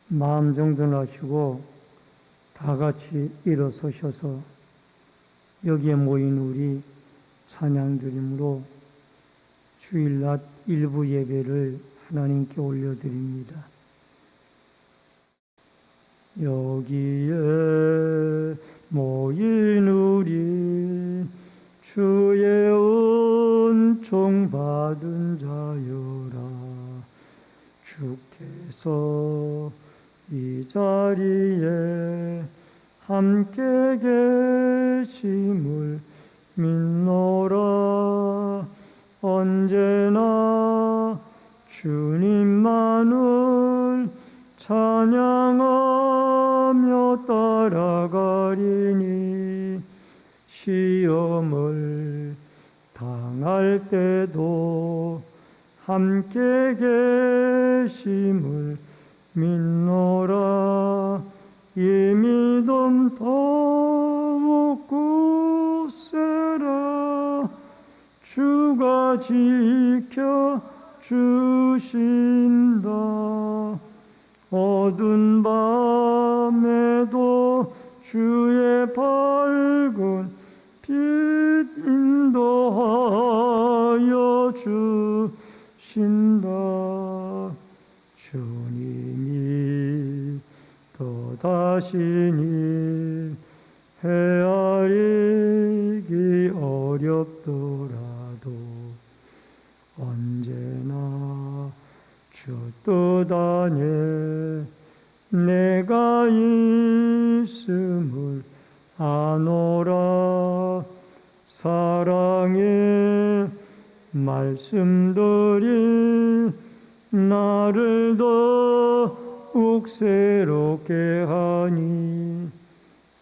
마음 정돈하시고 다 같이 일어서셔서 여기에 모인 우리 찬양드림으로 주일낮 일부 예배를 하나님께 올려드립니다. 여기에 모인 우리 주의 은총 받은 자여라. 주께서 이 자리에 함께 계심을 믿노라. 언제나 주님만을 찬양하며 따라가리니 시험을 당할 때도 함께 계심을 믿노라. 이 믿음 더욱 굳세라. 주가 지켜 주신다. 어두운 밤에도 주의 밝은 빛 인도하여 주신다. 주님이 또다시니 헤아리기 어렵더라도 언제나 주 뜻 안에 내가 있음을 아노라. 사랑의 말씀들이 나를 더욱 새롭게 하니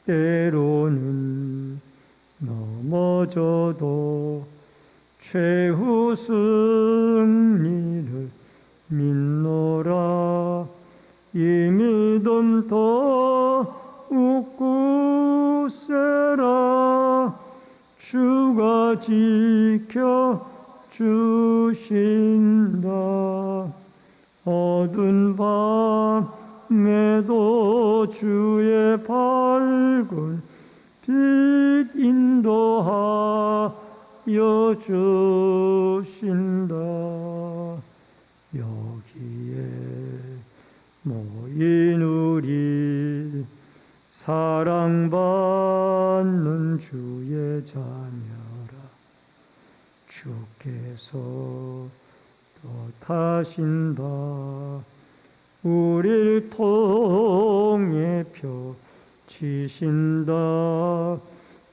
때로는 넘어져도 최후 승리를 믿노라. 이 믿음 더욱 굳세라. 주가 지켜 주신다. 어두운 밤에도 주의 밝은 빛 인도하여 주신다. 여기에 모인 우리 사랑받는 주의 자녀라. 주께서 또 타신다. 우리를 통해 펴치신다.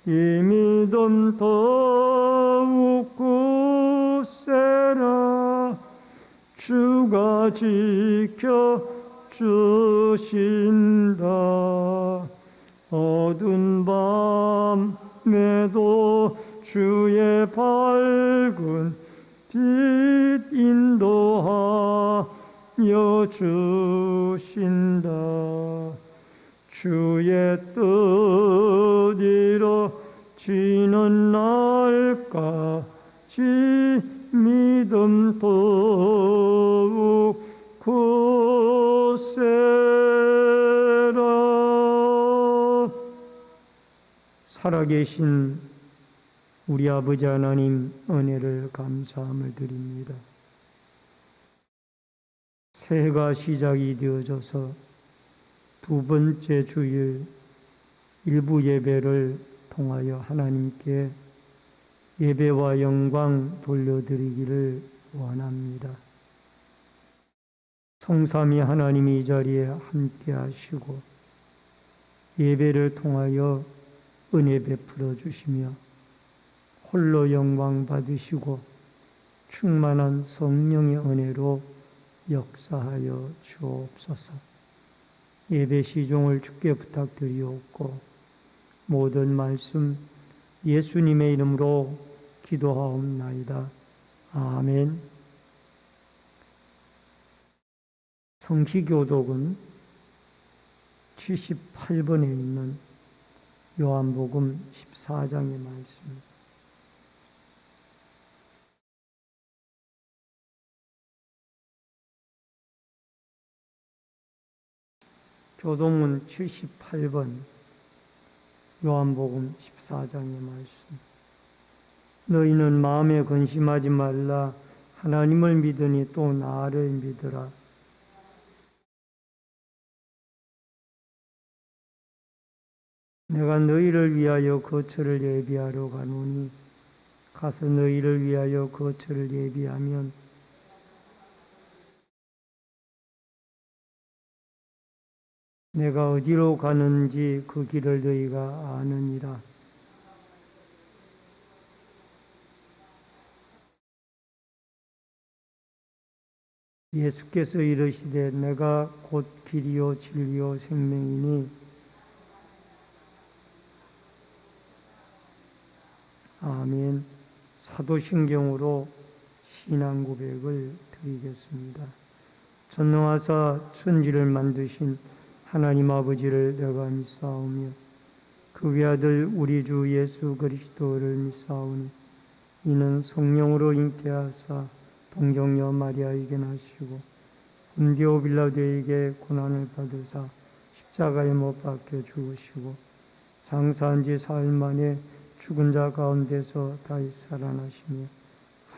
이 믿음 더욱 굳세라. 주가 지켜 주신다. 어두운 밤에도 주의 밝은 빛 인도하여 주신다. 주의 뜻 이루어지는 날까지 믿음 더욱 굳세라. 살아계신 우리 아버지 하나님, 은혜를 감사함을 드립니다. 새해가 시작이 되어져서 두 번째 주일 일부 예배를 통하여 하나님께 예배와 영광 돌려드리기를 원합니다. 성삼위 하나님이 이 자리에 함께 하시고 예배를 통하여 은혜 베풀어 주시며 홀로 영광 받으시고 충만한 성령의 은혜로 역사하여 주옵소서. 예배 시종을 주께 부탁드리옵고 모든 말씀 예수님의 이름으로 기도하옵나이다. 아멘. 성시교독은 78번에 있는 요한복음 14장의 말씀. 교동문 78번 요한복음 14장의 말씀. 너희는 마음에 근심하지 말라. 하나님을 믿으니 또 나를 믿으라. 내가 너희를 위하여 거처를 예비하러 가노니 가서 너희를 위하여 거처를 예비하면 내가 어디로 가는지 그 길을 너희가 아느니라. 예수께서 이르시되 내가 곧 길이요 진리요 생명이니 아멘. 사도신경으로 신앙 고백을 드리겠습니다. 전능하사 천지를 만드신 하나님 아버지를 내가 믿사오며 그 외아들 우리 주 예수 그리스도를 믿사오니 이는 성령으로 잉태하사 동정녀 마리아에게 나시고 본디오 빌라도에게 고난을 받으사 십자가에 못 박혀 죽으시고 장사한 지 사흘 만에 죽은 자 가운데서 다시 살아나시며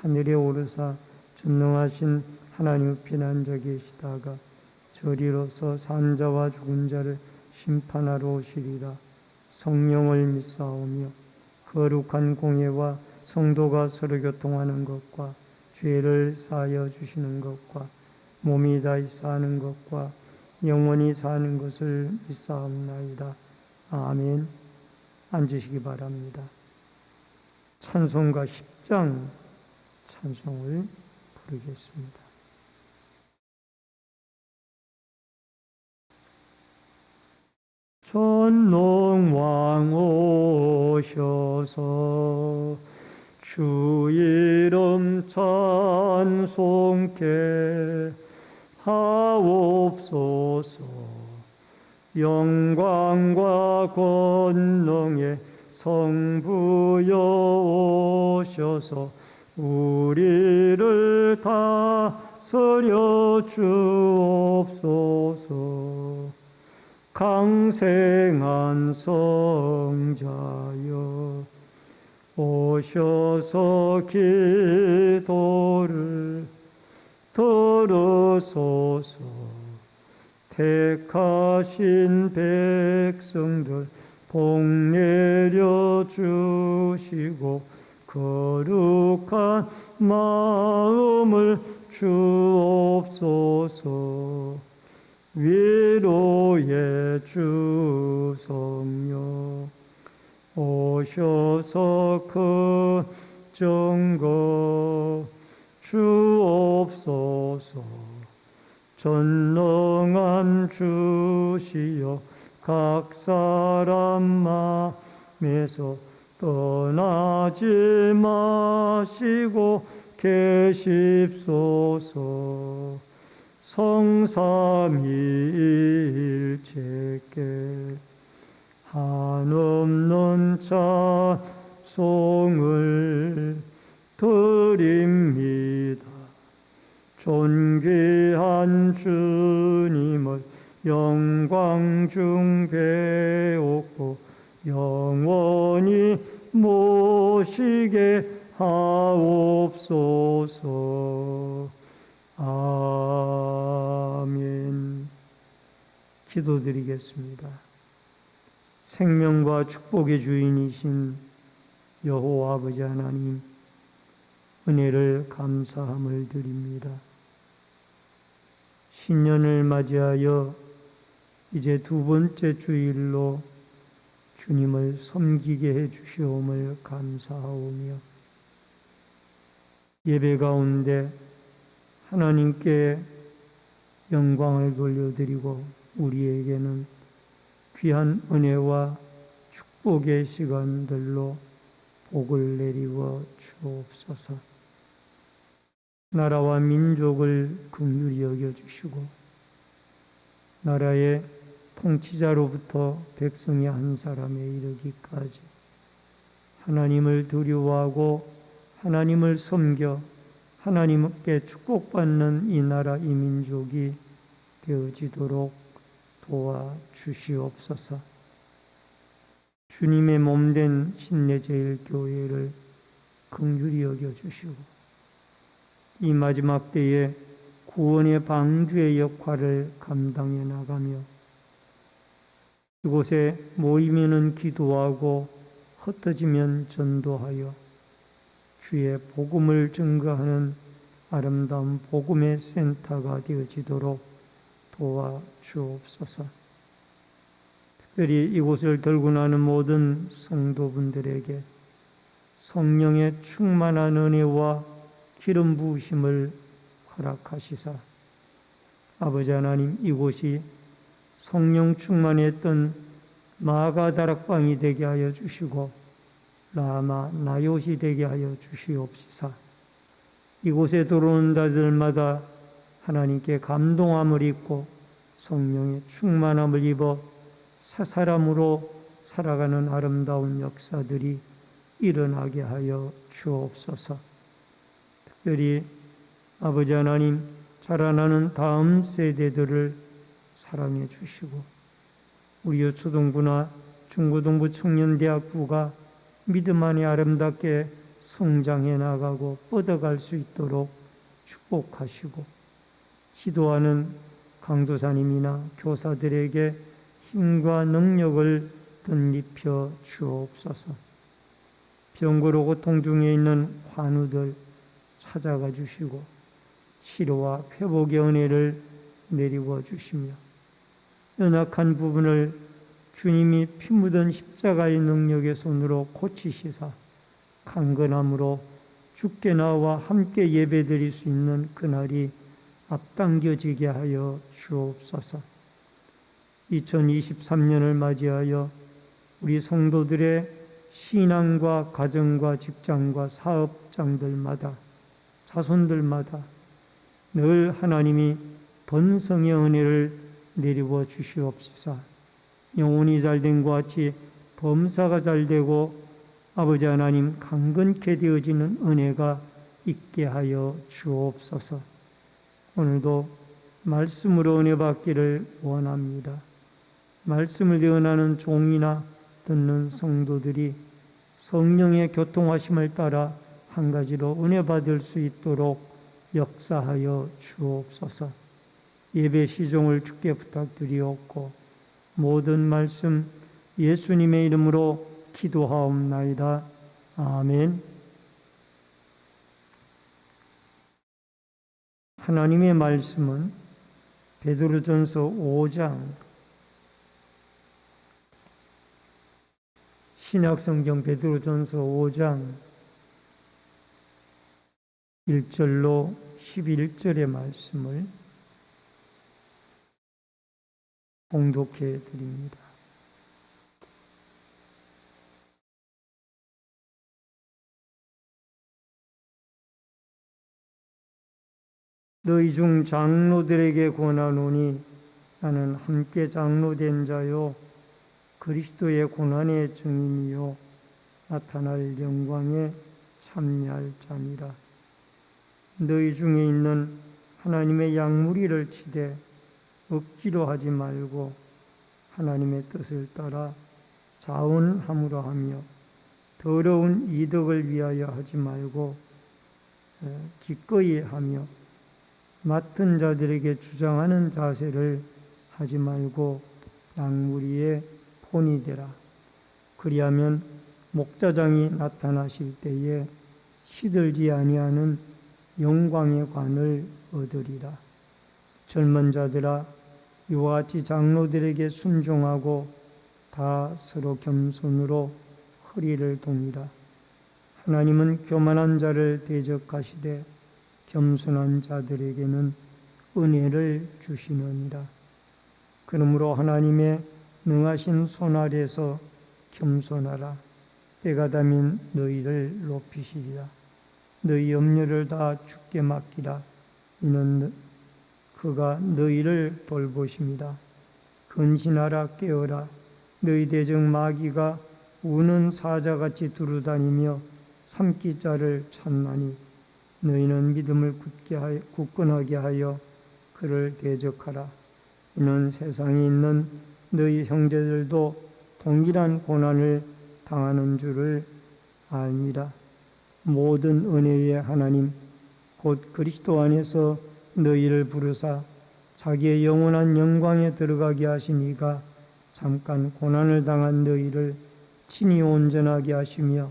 하늘에 오르사 전능하신 하나님의 피난자 계시다가 저리로서 산 자와 죽은 자를 심판하러 오시리라. 성령을 믿사오며 거룩한 공예와 성도가 서로 교통하는 것과 죄를 사하여 주시는 것과 몸이 다시 사는 것과 영원히 사는 것을 믿사옵나이다. 아멘. 앉으시기 바랍니다. 찬송가 10장 찬송을 부르겠습니다. 전능왕 오셔서 주 이름 찬송케 하옵소서. 영광과 권능의 성부여 오셔서 우리를 다스려 주옵소서. 강생한 성자여 오셔서 기도를 들으소서. 택하신 백성들 복 내려 주시고 거룩한 마음을 주옵소서. 위로의 주 성령 오셔서 그 증거 주옵소서. 전능한 주시여 각 사람 마음에서 떠나지 마시고 계십소서. 성삼위일체께 한없는 찬송을 드립니다. 존귀한 주님을 영광 중 배웠고 영원히 모시게 하옵소서. 아멘. 기도드리겠습니다. 생명과 축복의 주인이신 여호와 아버지 하나님, 은혜를 감사함을 드립니다. 신년을 맞이하여 이제 두 번째 주일로 주님을 섬기게 해 주시옴을 감사하오며 예배 가운데 하나님께 영광을 돌려드리고 우리에게는 귀한 은혜와 축복의 시간들로 복을 내리워 주옵소서. 나라와 민족을 긍휼히 여겨주시고 나라의 통치자로부터 백성이 한 사람에 이르기까지 하나님을 두려워하고 하나님을 섬겨 하나님께 축복받는 이 나라 이 민족이 되어지도록 도와 주시옵소서. 주님의 몸된 신내제일교회를 긍휼히 여겨주시고 이 마지막 때에 구원의 방주의 역할을 감당해 나가며 이곳에 모이면은 기도하고 흩어지면 전도하여 주의 복음을 증거하는 아름다운 복음의 센터가 되어지도록 도와 주옵소서. 특별히 이곳을 들고 나는 모든 성도분들에게 성령의 충만한 은혜와 기름 부으심을 허락하시사 아버지 하나님, 이곳이 성령 충만했던 마가다락방이 되게 하여 주시고 라마 나요시 되게 하여 주시옵시사. 이곳에 들어오는 자들마다 하나님께 감동함을 입고 성령의 충만함을 입어 새 사람으로 살아가는 아름다운 역사들이 일어나게 하여 주옵소서. 특별히 아버지 하나님, 자라나는 다음 세대들을 사랑해 주시고 우리 초등부나 중고등부 청년대학부가 믿음 안에 아름답게 성장해 나가고 뻗어갈 수 있도록 축복하시고 지도하는 강도사님이나 교사들에게 힘과 능력을 덧입혀 주옵소서. 병고로 고통 중에 있는 환우들 찾아가 주시고 치료와 회복의 은혜를 내리워 주시며 연약한 부분을 주님이 피 묻은 십자가의 능력의 손으로 고치시사 강건함으로 주께 나와 함께 예배드릴 수 있는 그날이 앞당겨지게 하여 주옵소서. 2023년을 맞이하여 우리 성도들의 신앙과 가정과 직장과 사업장들마다 자손들마다 늘 하나님이 번성의 은혜를 내리워 주시옵소서. 영혼이 잘된 것 같이 범사가 잘되고 아버지 하나님 강건케 되어지는 은혜가 있게 하여 주옵소서. 오늘도 말씀으로 은혜 받기를 원합니다. 말씀을 대언하는 종이나 듣는 성도들이 성령의 교통하심을 따라 한 가지로 은혜 받을 수 있도록 역사하여 주옵소서. 예배 시종을 주께 부탁드리옵고 모든 말씀 예수님의 이름으로 기도하옵나이다. 아멘. 하나님의 말씀은 베드로전서 5장 신약성경 베드로전서 5장 1절로 11절의 말씀을 봉독해 드립니다. 너희 중 장로들에게 권하노니 나는 함께 장로된 자요 그리스도의 고난의 증인이요 나타날 영광에 참여할 자니라. 너희 중에 있는 하나님의 양무리를 치되 억지로 하지 말고 하나님의 뜻을 따라 자원함으로 하며 더러운 이득을 위하여 하지 말고 기꺼이 하며 맡은 자들에게 주장하는 자세를 하지 말고 양무리의 본이 되라. 그리하면 목자장이 나타나실 때에 시들지 아니하는 영광의 관을 얻으리라. 젊은 자들아, 이와 같이 장로들에게 순종하고 다 서로 겸손으로 허리를 동이라. 하나님은 교만한 자를 대적하시되 겸손한 자들에게는 은혜를 주시느니라. 그러므로 하나님의 능하신 손 아래서 겸손하라. 때가 되면 너희를 높이시리라. 너희 염려를 다 주께 맡기라. 이는 그가 너희를 돌보십니다. 근신하라, 깨어라. 너희 대적 마귀가 우는 사자같이 두루다니며 삼킬 자를 찾나니 너희는 믿음을 굳건하게 하여 그를 대적하라. 이는 세상에 있는 너희 형제들도 동일한 고난을 당하는 줄을 아니라 모든 은혜의 하나님 곧 그리스도 안에서 너희를 부르사 자기의 영원한 영광에 들어가게 하시니가 잠깐 고난을 당한 너희를 친히 온전하게 하시며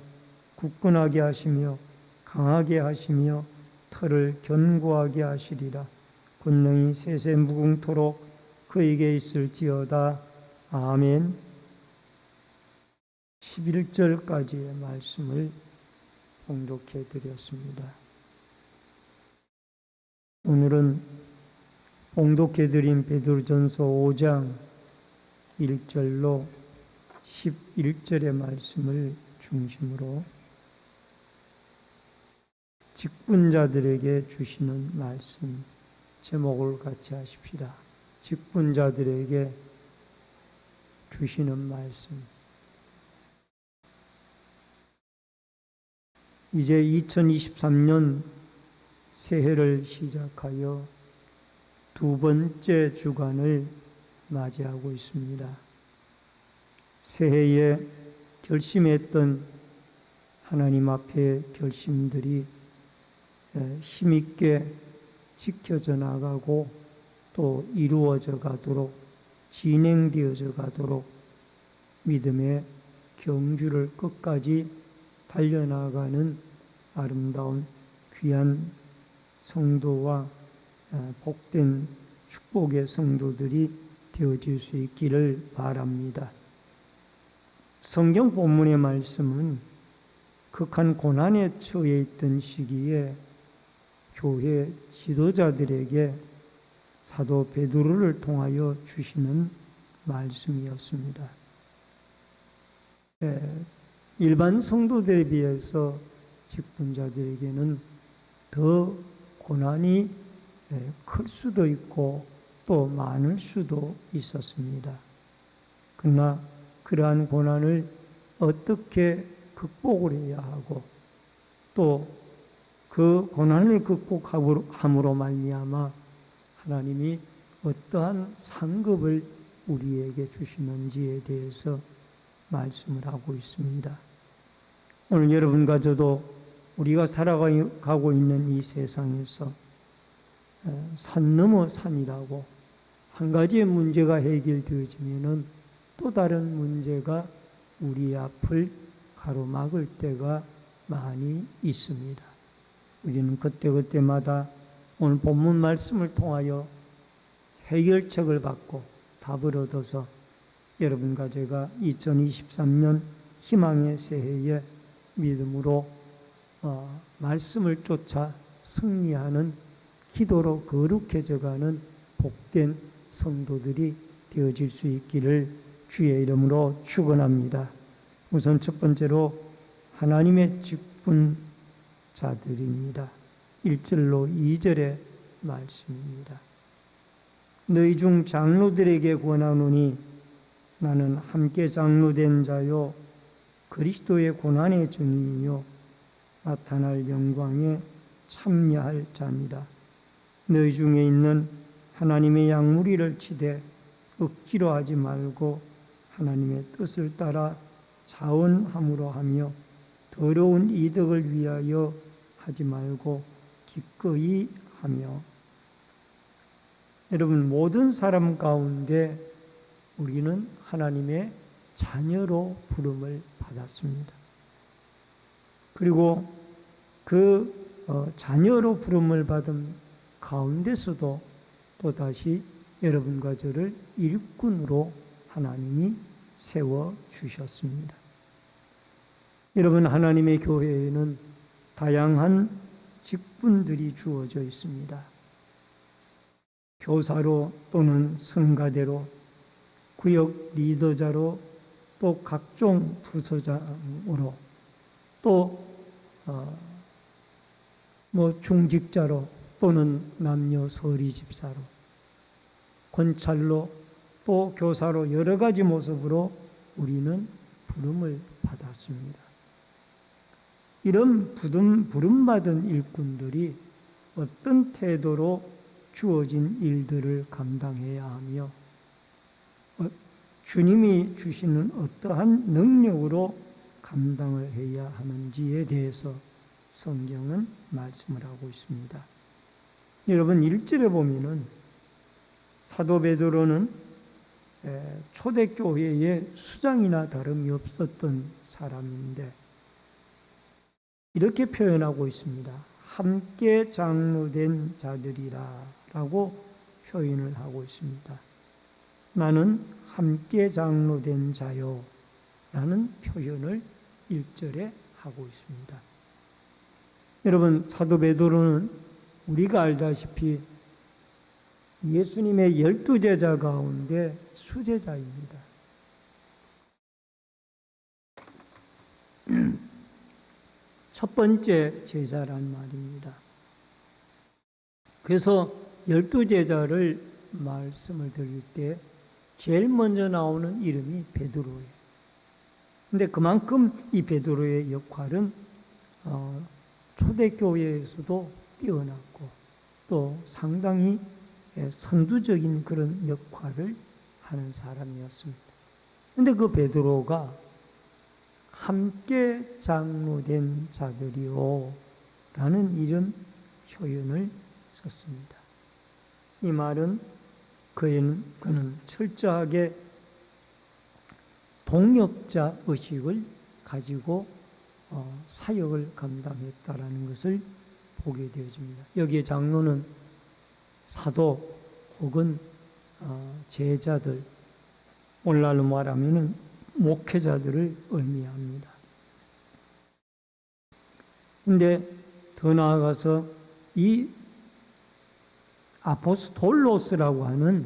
굳건하게 하시며 강하게 하시며 털을 견고하게 하시리라. 권능이 세세 무궁토록 그에게 있을지어다. 아멘. 11절까지의 말씀을 봉독해 드렸습니다. 오늘은 봉독해 드린 베드로전서 5장 1절로 11절의 말씀을 중심으로 직분자들에게 주시는 말씀, 제목을 같이 하십시다. 직분자들에게 주시는 말씀. 이제 2023년 새해를 시작하여 두 번째 주간을 맞이하고 있습니다. 새해에 결심했던 하나님 앞에 결심들이 힘있게 지켜져 나가고 또 이루어져 가도록 진행되어져 가도록 믿음의 경주를 끝까지 달려나가는 아름다운 귀한 성도와 복된 축복의 성도들이 되어질 수 있기를 바랍니다. 성경 본문의 말씀은 극한 고난에 처해 있던 시기에 교회 지도자들에게 사도 베드로를 통하여 주시는 말씀이었습니다. 일반 성도들에 비해서 직분자들에게는 더 고난이 클 수도 있고 또 많을 수도 있었습니다. 그러나 그러한 고난을 어떻게 극복을 해야 하고 또 그 고난을 극복함으로 말미암아 하나님이 어떠한 상급을 우리에게 주시는지에 대해서 말씀을 하고 있습니다. 오늘 여러분과 저도 우리가 살아가고 있는 이 세상에서 산 넘어 산이라고 한 가지의 문제가 해결되어지면은 또 다른 문제가 우리 앞을 가로막을 때가 많이 있습니다. 우리는 그때그때마다 오늘 본문 말씀을 통하여 해결책을 받고 답을 얻어서 여러분과 제가 2023년 희망의 새해에 믿음으로 말씀을 쫓아 승리하는 기도로 거룩해져가는 복된 성도들이 되어질 수 있기를 주의 이름으로 축원합니다. 우선 첫 번째로 하나님의 직분자들입니다. 1절로 2절의 말씀입니다. 너희 중 장로들에게 권하노니 나는 함께 장로된 자요 그리스도의 고난의 증인이요 나타날 영광에 참여할 자니라. 너희 중에 있는 하나님의 양무리를 치되 억지로 하지 말고 하나님의 뜻을 따라 자원함으로 하며 더러운 이득을 위하여 하지 말고 기꺼이 하며. 여러분, 모든 사람 가운데 우리는 하나님의 자녀로 부름을 받았습니다. 그리고 그 자녀로 부름을 받은 가운데서도 또다시 여러분과 저를 일꾼으로 하나님이 세워주셨습니다. 여러분, 하나님의 교회에는 다양한 직분들이 주어져 있습니다. 교사로 또는 성가대로, 구역 리더자로, 또 각종 부서장으로, 또 중직자로 또는 남녀 서리 집사로, 권찰로 또 교사로 여러 가지 모습으로 우리는 부름을 받았습니다. 이런 부름받은 일꾼들이 어떤 태도로 주어진 일들을 감당해야 하며 주님이 주시는 어떠한 능력으로 감당을 해야 하는지에 대해서 성경은 말씀을 하고 있습니다. 여러분 1절에 보면은 사도 베드로는 초대교회의 수장이나 다름이 없었던 사람인데 이렇게 표현하고 있습니다. 함께 장로된 자들이라 라고 표현을 하고 있습니다. 나는 함께 장로된 자요 라는 표현을 1절에 하고 있습니다. 여러분 사도 베드로는 우리가 알다시피 예수님의 12제자 가운데 수제자입니다. 첫 번째 제자란 말입니다. 그래서 12제자를 말씀을 드릴 때 제일 먼저 나오는 이름이 베드로예요. 근데 그만큼 이 베드로의 역할은 초대교회에서도 뛰어났고 또 상당히 선두적인 그런 역할을 하는 사람이었습니다. 근데 그 베드로가 함께 장로된 자들이요 라는 이런 표현을 썼습니다. 이 말은 그는 철저하게 동역자 의식을 가지고 사역을 감당했다라는 것을 보게 되어집니다. 여기에 장로는 사도 혹은 제자들, 오늘날로 말하면 목회자들을 의미합니다. 근데 더 나아가서 이 아포스톨로스라고 하는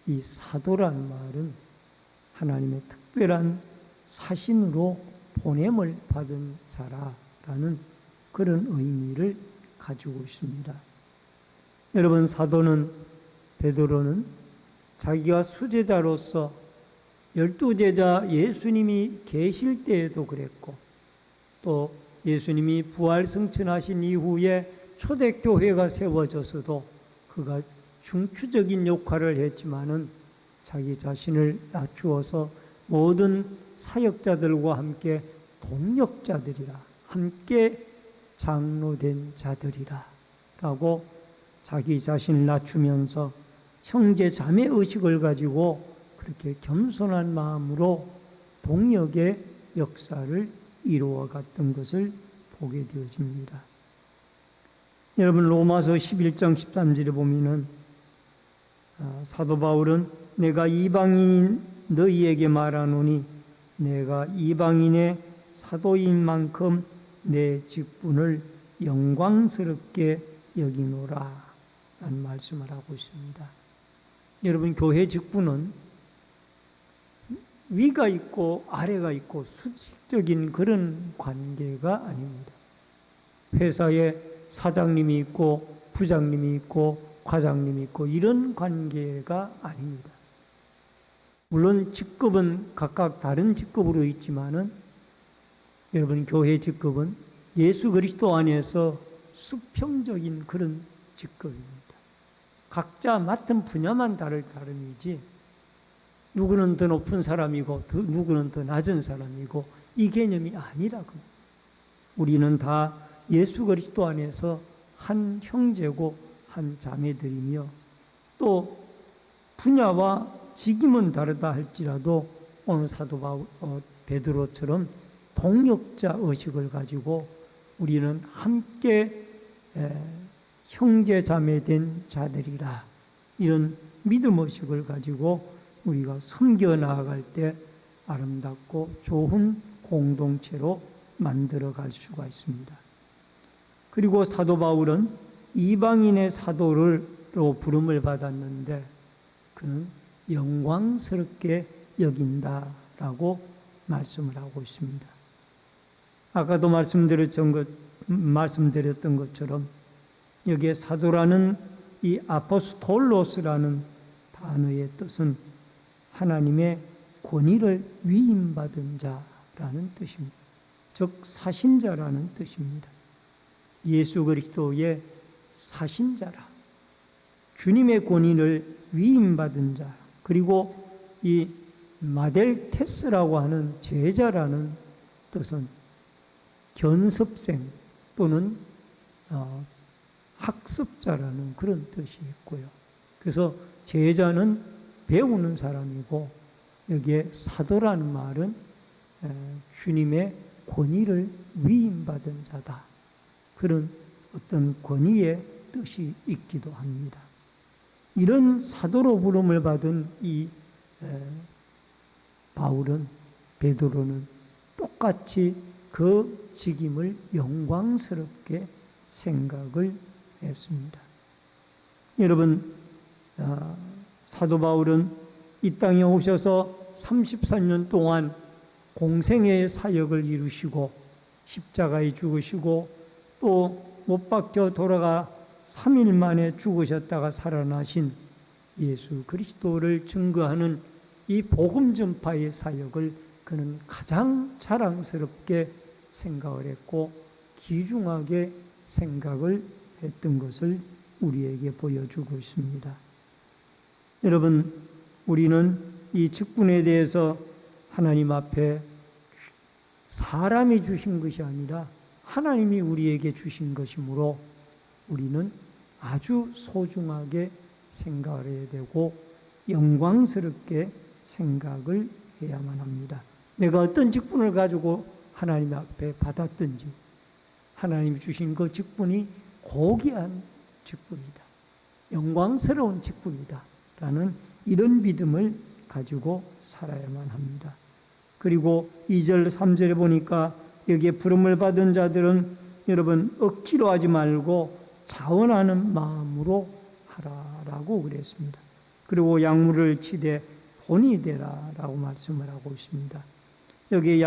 이 사도란 말은 하나님의 특별한 사신으로 보냄을 받은 자라라는 그런 의미를 가지고 있습니다. 여러분 베드로는 자기가 수제자로서 12제자 예수님이 계실 때에도 그랬고 또 예수님이 부활승천하신 이후에 초대교회가 세워져서도 그가 중추적인 역할을 했지만은 자기 자신을 낮추어서 모든 사역자들과 함께 동역자들이라, 함께 장로된 자들이라 라고 자기 자신을 낮추면서 형제 자매 의식을 가지고 그렇게 겸손한 마음으로 동역의 역사를 이루어갔던 것을 보게 되어집니다. 여러분 로마서 11장 13절에 보면은 사도 바울은 내가 이방인인 너희에게 말하노니 내가 이방인의 사도인 만큼 내 직분을 영광스럽게 여기노라 라는 말씀을 하고 있습니다. 여러분 교회 직분은 위가 있고 아래가 있고 수직적인 그런 관계가 아닙니다. 회사에 사장님이 있고 부장님이 있고 과장님이 있고 이런 관계가 아닙니다. 물론 직급은 각각 다른 직급으로 있지만은 여러분 교회 직급은 예수 그리스도 안에서 수평적인 그런 직급입니다. 각자 맡은 분야만 다를 따름이지 누구는 더 높은 사람이고 누구는 더 낮은 사람이고 이 개념이 아니라고. 우리는 다 예수 그리스도 안에서 한 형제고 한 자매들이며 또 분야와 직임은 다르다 할지라도 오늘 사도 베드로처럼 동역자 의식을 가지고 우리는 함께 형제 자매된 자들이라 이런 믿음 의식을 가지고 우리가 섬겨 나아갈 때 아름답고 좋은 공동체로 만들어 갈 수가 있습니다. 그리고 사도 바울은 이방인의 사도로 부름을 받았는데 그는 영광스럽게 여긴다라고 말씀을 하고 있습니다. 아까도 말씀드렸던 것처럼 여기에 사도라는 이 아포스톨로스라는 단어의 뜻은 하나님의 권위를 위임받은 자라는 뜻입니다. 즉 사신자라는 뜻입니다. 예수 그리스도의 사신자라. 주님의 권위를 위임받은 자, 그리고 이 마델테스라고 하는 제자라는 뜻은 견습생 또는 학습자라는 그런 뜻이 있고요. 그래서 제자는 배우는 사람이고, 여기에 사도라는 말은 주님의 권위를 위임받은 자다, 그런 어떤 권위의 뜻이 있기도 합니다. 이런 사도로 부름을 받은 이 바울은, 베드로는 똑같이 그 직임을 영광스럽게 생각을 했습니다. 여러분, 사도 바울은 이 땅에 오셔서 33년 동안 공생애의 사역을 이루시고 십자가에 죽으시고 또 못 박혀 돌아가 3일 만에 죽으셨다가 살아나신 예수 그리스도를 증거하는 이 복음 전파의 사역을 그는 가장 자랑스럽게 생각을 했고 귀중하게 생각을 했던 것을 우리에게 보여주고 있습니다. 여러분, 우리는 이 직분에 대해서 하나님 앞에 사람이 주신 것이 아니라 하나님이 우리에게 주신 것이므로 우리는 아주 소중하게 생각을 해야 되고 영광스럽게 생각을 해야만 합니다. 내가 어떤 직분을 가지고 하나님 앞에 받았든지 하나님이 주신 그 직분이 고귀한 직분이다, 영광스러운 직분이다 라는 이런 믿음을 가지고 살아야만 합니다. 그리고 2절 3절에 보니까 여기에 부름을 받은 자들은 여러분 억지로 하지 말고 자원하는 마음으로 하라라고 그랬습니다. 그리고 약물을 치되 본이 되라라고 말씀을 하고 있습니다. 여기에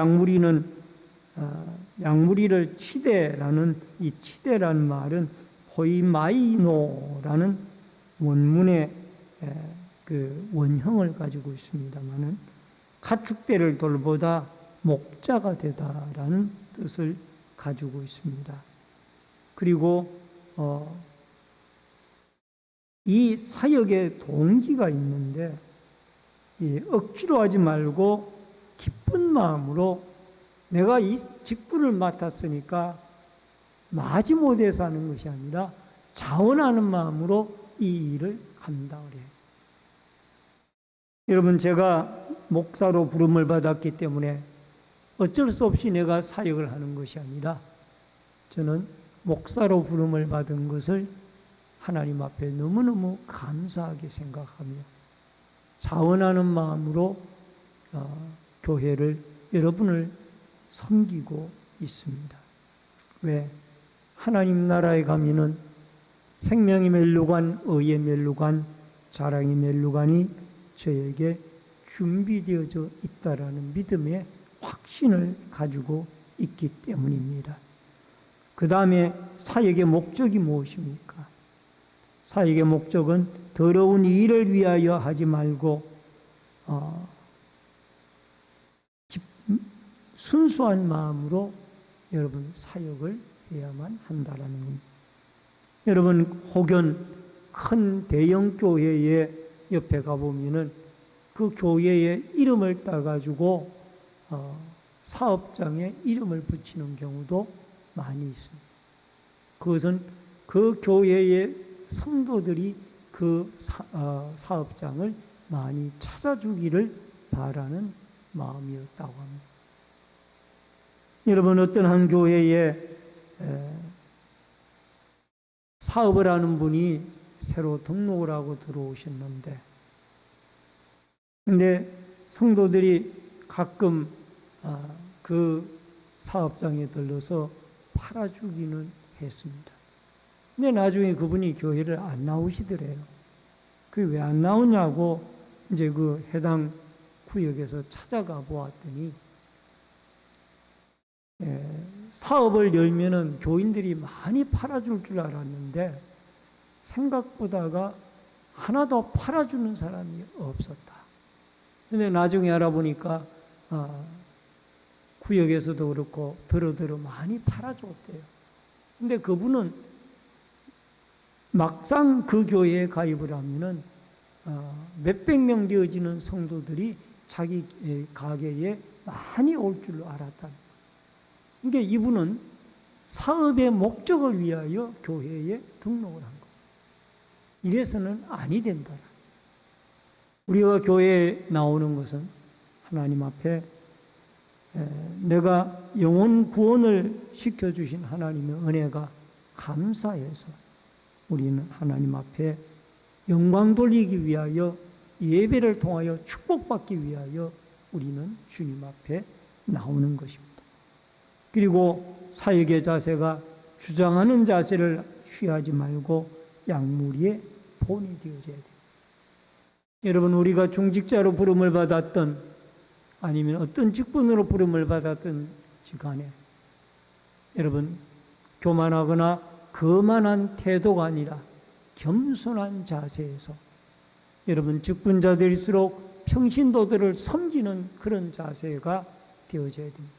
약물이를 치되라는 이 치되라는 말은 호이마이노라는 원문의 그 원형을 가지고 있습니다만은 가축대를 돌보다 목자가 되다라는 뜻을 가지고 있습니다. 그리고 이 사역의 동기가 있는데 억지로 하지 말고 기쁜 마음으로 내가 이 직분을 맡았으니까 마지못해서 하는 것이 아니라 자원하는 마음으로 이 일을 감당을 해요. 여러분, 제가 목사로 부름을 받았기 때문에 어쩔 수 없이 내가 사역을 하는 것이 아니라 저는 목사로 부름을 받은 것을 하나님 앞에 너무너무 감사하게 생각하며 자원하는 마음으로 교회를, 여러분을 섬기고 있습니다. 왜? 하나님 나라에 가면은 생명의 멸류관, 의의 멸류관, 자랑의 멸류관이 저에게 준비되어져 있다라는 믿음의 확신을 가지고 있기 때문입니다. 그 다음에 사역의 목적이 무엇입니까? 사역의 목적은 더러운 일을 위하여 하지 말고 순수한 마음으로 여러분 사역을 해야만 한다라는 겁니다. 여러분, 혹은 큰 대형 교회의 옆에 가보면은 그 교회의 이름을 따가지고 사업장에 이름을 붙이는 경우도 많이 있습니다. 그것은 그 교회의 성도들이 그 사업장을 많이 찾아주기를 바라는 마음이었다고 합니다. 여러분, 어떤 한 교회에 사업을 하는 분이 새로 등록을 하고 들어오셨는데, 근데 성도들이 가끔 그 사업장에 들러서 팔아주기는 했습니다. 근데 나중에 그분이 교회를 안 나오시더래요. 그게 왜 안 나오냐고 이제 그 해당 구역에서 찾아가 보았더니 사업을 열면은 교인들이 많이 팔아줄 줄 알았는데 생각보다가 하나도 팔아주는 사람이 없었다. 근데 나중에 알아보니까 구역에서도 그렇고 더러더러 많이 팔아줬대요. 근데 그분은 막상 그 교회에 가입을 하면은 몇백 명 되어지는 성도들이 자기 가게에 많이 올 줄로 알았다. 그러니까 이분은 사업의 목적을 위하여 교회에 등록을 한 거예요. 이래서는 아니 된다. 우리가 교회에 나오는 것은 하나님 앞에 내가 영혼 구원을 시켜주신 하나님의 은혜가 감사해서 우리는 하나님 앞에 영광 돌리기 위하여 예배를 통하여 축복받기 위하여 우리는 주님 앞에 나오는 것입니다. 그리고 사역의 자세가 주장하는 자세를 취하지 말고 양무리의 본이 되어져야 됩니다. 여러분, 우리가 중직자로 부름을 받았던 아니면 어떤 직분으로 부름을 받았던 간에 여러분, 교만하거나 거만한 태도가 아니라 겸손한 자세에서 여러분, 직분자들일수록 평신도들을 섬기는 그런 자세가 되어져야 됩니다.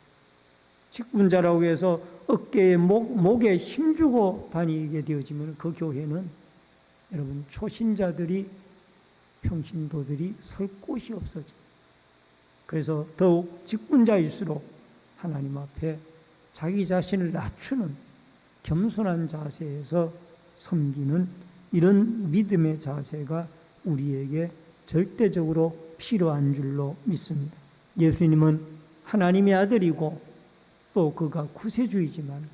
직분자라고 해서 어깨에 목에 힘주고 다니게 되어지면 그 교회는 여러분, 초신자들이 평신도들이 설 곳이 없어집니다. 그래서 더욱 직분자일수록 하나님 앞에 자기 자신을 낮추는 겸손한 자세에서 섬기는 이런 믿음의 자세가 우리에게 절대적으로 필요한 줄로 믿습니다. 예수님은 하나님의 아들이고 또 그가 구세주이지만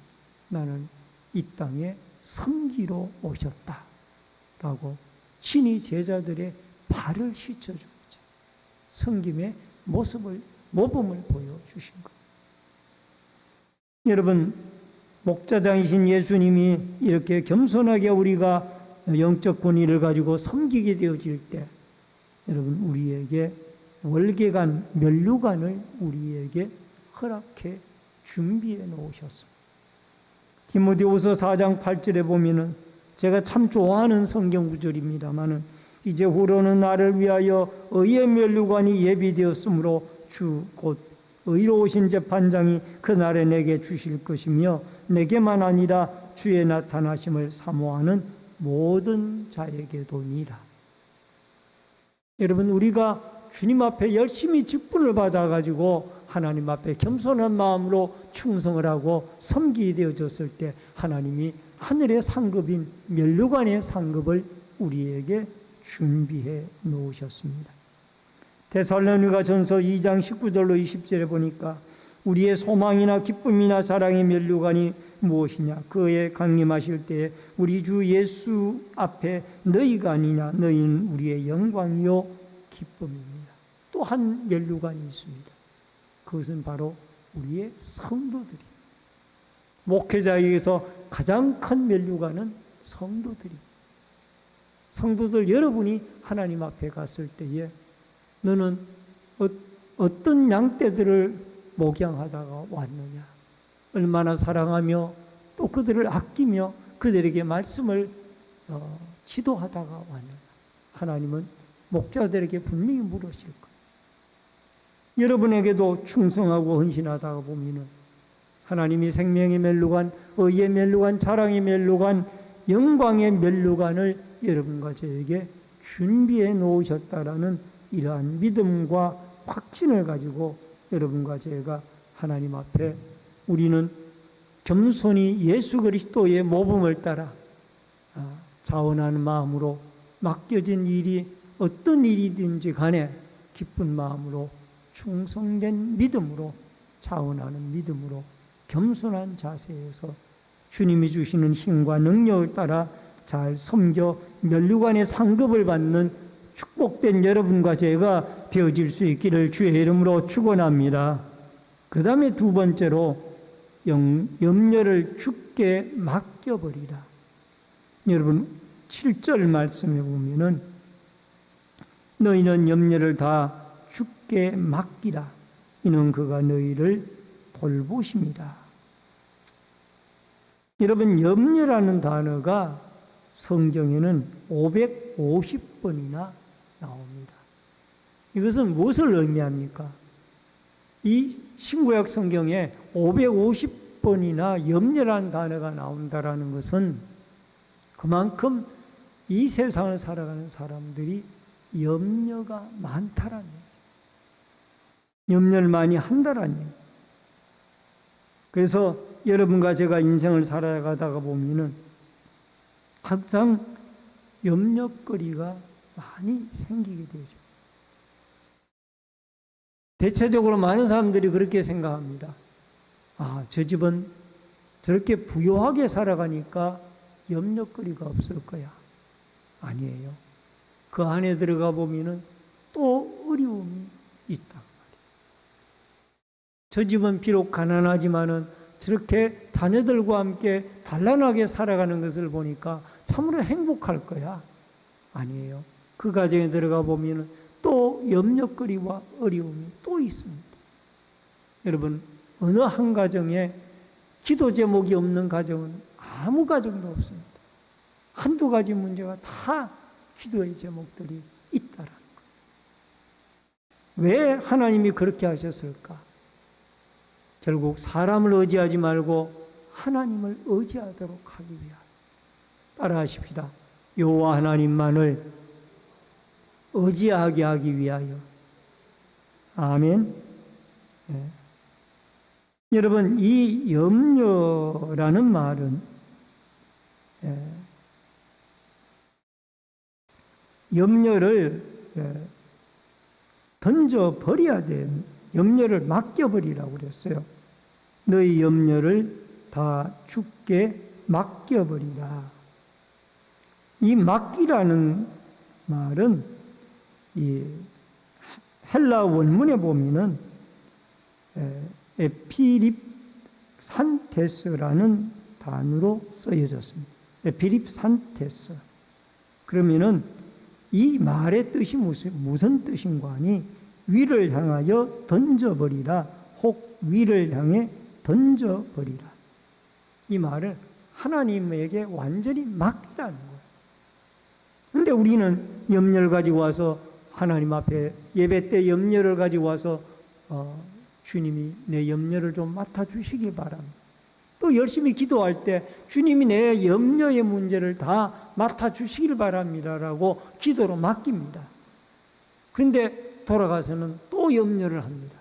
나는 이 땅에 섬기러 오셨다 라고 친히 제자들의 발을 씻어주었죠. 섬김의 모범을 보여주신 것. 여러분, 목자장이신 예수님이 이렇게 겸손하게 우리가 영적 권위를 가지고 섬기게 되어질 때 여러분, 우리에게 월계관, 면류관을 우리에게 허락해 준비해 놓으셨습니다. 디모데후서 4장 8절에 보면은 제가 참 좋아하는 성경 구절입니다만은 이제 후로는 나를 위하여 의의 면류관이 예비되었으므로 주 곧 의로우신 재판장이 그 날에 내게 주실 것이며 내게만 아니라 주의 나타나심을 사모하는 모든 자에게도니라. 여러분, 우리가 주님 앞에 열심히 직분을 받아가지고 하나님 앞에 겸손한 마음으로 충성을 하고 섬기게 되어졌을 때 하나님이 하늘의 상급인 면류관의 상급을 우리에게 준비해 놓으셨습니다. 데살로니가 전서 2장 19절로 20절에 보니까 우리의 소망이나 기쁨이나 자랑의 면류관이 무엇이냐? 그의 강림하실 때에 우리 주 예수 앞에 너희가 아니냐? 너희는 우리의 영광이요 기쁨입니다. 또 한 면류관이 있습니다. 그것은 바로 우리의 성도들이. 목회자에게서 가장 큰 면류관은 성도들입니다. 성도들 여러분이 하나님 앞에 갔을 때에 너는 어떤 양떼들을 목양하다가 왔느냐? 얼마나 사랑하며 또 그들을 아끼며 그들에게 말씀을 지도하다가 왔느냐? 하나님은 목자들에게 분명히 물으실 거예요. 여러분에게도 충성하고 헌신하다가 보면은 하나님이 생명의 면류관, 의의 면류관, 자랑의 면류관, 영광의 면류관을 여러분과 저에게 준비해 놓으셨다라는 이러한 믿음과 확신을 가지고 여러분과 제가 하나님 앞에 우리는 겸손히 예수 그리스도의 모범을 따라 자원하는 마음으로 맡겨진 일이 어떤 일이든지 간에 기쁜 마음으로 충성된 믿음으로 자원하는 믿음으로 겸손한 자세에서 주님이 주시는 힘과 능력을 따라 잘 섬겨 면류관의 상급을 받는 축복된 여러분과 제가 되어질 수 있기를 주의 이름으로 축원합니다. 그 다음에 두 번째로 염려를 주께 맡겨버리라. 여러분 7절 말씀에 보면은 너희는 염려를 다 주께 맡기라. 이는 그가 너희를 돌보심이라. 여러분, 염려라는 단어가 성경에는 550번이나 나옵니다. 이것은 무엇을 의미합니까? 이 신구약 성경에 550번이나 염려라는 단어가 나온다라는 것은 그만큼 이 세상을 살아가는 사람들이 염려가 많다라는 얘기예요. 염려를 많이 한다라는 얘기예요. 그래서 여러분과 제가 인생을 살아가다가 보면은 항상 염려거리가 많이 생기게 되죠. 대체적으로 많은 사람들이 그렇게 생각합니다. 아, 저 집은 저렇게 부유하게 살아가니까 염려거리가 없을 거야. 아니에요. 그 안에 들어가 보면은 또 어려움이 있단 말이에요. 저 집은 비록 가난하지만은 저렇게 자녀들과 함께 단란하게 살아가는 것을 보니까 참으로 행복할 거야. 아니에요. 그 가정에 들어가 보면은 또 염려거리와 어려움이 또 있습니다. 여러분, 어느 한 가정에 기도 제목이 없는 가정은 아무 가정도 없습니다. 한두 가지 문제가 다 기도의 제목들이 있다라는 거예요. 왜 하나님이 그렇게 하셨을까? 결국 사람을 의지하지 말고 하나님을 의지하도록 하기 위하여. 따라하십시다. 여호와 하나님만을 의지하게 하기 위하여. 아멘. 네. 여러분, 이 염려라는 말은 염려를 던져버려야 돼. 염려를 맡겨버리라고 그랬어요. 너희 염려를 다 주께 맡겨버리라. 이 맡기라는 말은 이 헬라 원문에 보면은 에피립산테스라는 단어로 쓰여졌습니다. 에피립산테스. 그러면은 이 말의 뜻이 무슨 뜻인가 하니 위를 향하여 던져버리라. 혹 위를 향해 던져버리라. 이 말을 하나님에게 완전히 맡기라는 거예요. 그런데 우리는 염려를 가지고 와서 하나님 앞에 예배 때 염려를 가지고 와서 주님이 내 염려를 좀 맡아주시기 바랍니다. 또 열심히 기도할 때 주님이 내 염려의 문제를 다 맡아주시길 바랍니다라고 기도로 맡깁니다. 그런데 돌아가서는 또 염려를 합니다.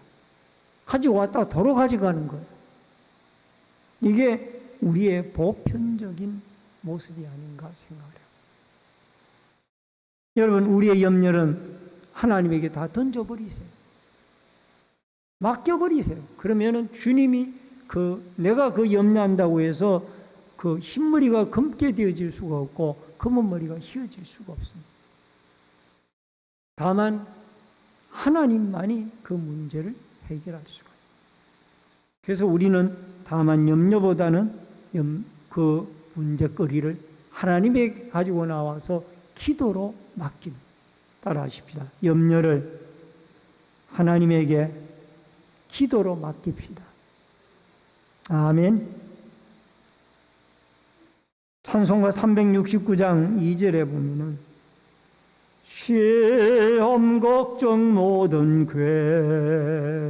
가지고 왔다가 도로 가져가는 거예요. 이게 우리의 보편적인 모습이 아닌가 생각해요. 여러분, 우리의 염려는 하나님에게 다 던져버리세요. 맡겨버리세요. 그러면은 주님이 내가 염려한다고 해서 그 흰머리가 검게 되어질 수가 없고 검은 머리가 휘어질 수가 없습니다. 다만 하나님만이 그 문제를 해결할 수가 있어요. 그래서 우리는 다만 염려보다는 그 문제거리를 하나님에게 가지고 나와서 기도로 맡깁니다. 따라하십시다. 염려를 하나님에게 기도로 맡깁시다. 아멘. 찬송가 369장 2절에 보면은 시험 걱정 모든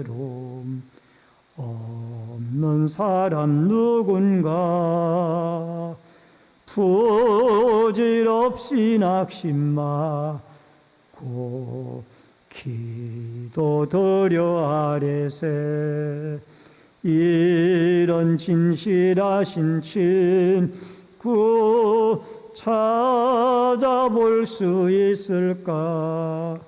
괴로움 없는 사람 누군가 부질없이 낙심하고 기도드려 아뢰세. 이런 진실하신 친구 찾아볼 수 있을까?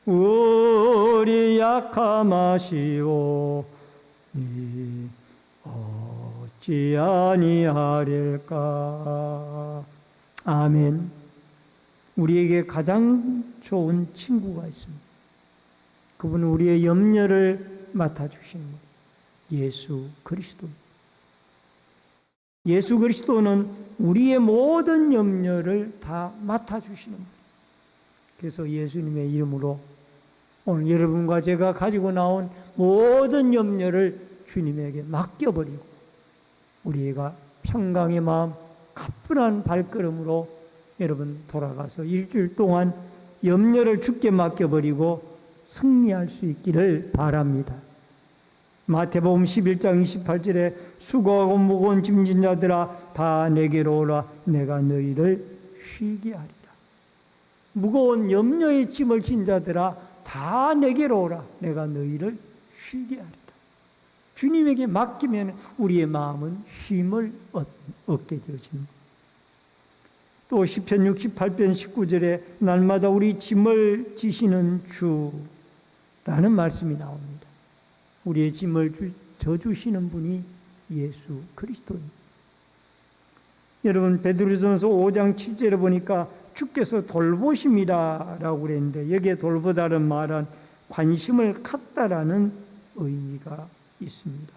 우리 약함하시오 어찌 아니하릴까? 아멘. 우리에게 가장 좋은 친구가 있습니다. 그분은 우리의 염려를 맡아주시는 분, 예수 그리스도. 예수 그리스도는 우리의 모든 염려를 다 맡아주시는 분. 그래서 예수님의 이름으로 오늘 여러분과 제가 가지고 나온 모든 염려를 주님에게 맡겨버리고 우리가 평강의 마음, 가뿐한 발걸음으로 여러분 돌아가서 일주일 동안 염려를 주께 맡겨버리고 승리할 수 있기를 바랍니다. 마태복음 11장 28절에 수고하고 무거운 짐진 자들아 다 내게로 오라 내가 너희를 쉬게 하리라. 무거운 염려의 짐을 진 자들아 다 내게로 오라 내가 너희를 쉬게 하리라. 주님에게 맡기면 우리의 마음은 쉼을 얻게 되어집니다. 또 시편 68편 19절에 날마다 우리 짐을 지시는 주라는 말씀이 나옵니다. 우리의 짐을 져주시는 분이 예수 그리스도입니다. 여러분 베드로전서 5장 7절에 보니까 주께서 돌보심이라라고 그랬는데 여기에 돌보다는 말은 관심을 갖다라는 의미가 있습니다.